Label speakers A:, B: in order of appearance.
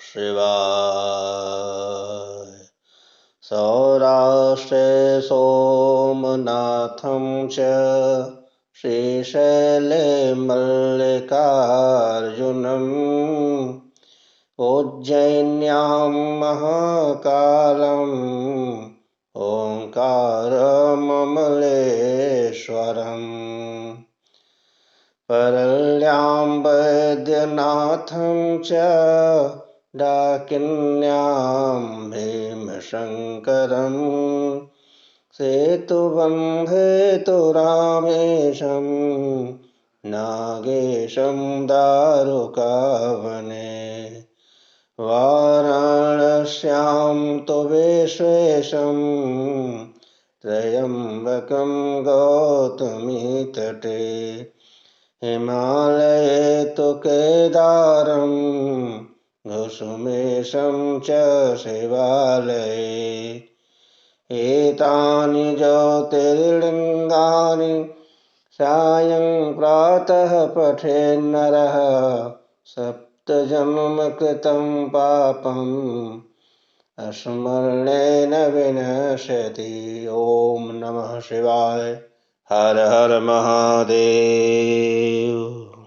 A: शिवाय। सौराष्ट्रे सोमनाथं च श्रीशैले मल्लिकार्जुनम् उज्जयिन्यां महाकालम् ओङ्कारममलेश्वरम् परल्यां वैद्यनाथं च डाकिन्यां भीमशङ्करम् सेतुबन्धेतुरामेशं नागेशं दारुकावने वाराणस्यां तु विश्वेशं त्र्यम्बकं गौतमीतटे हिमालये तु केदारं कुसुमेशं च शिवालये एतानि ज्योतिर्लिङ्गानि सायं प्रातः पठेन्नरः सप्तजन्मकृतं पापम् स्मरणेन विनश्यति। ॐ नमः शिवाय। हर हर महादेव।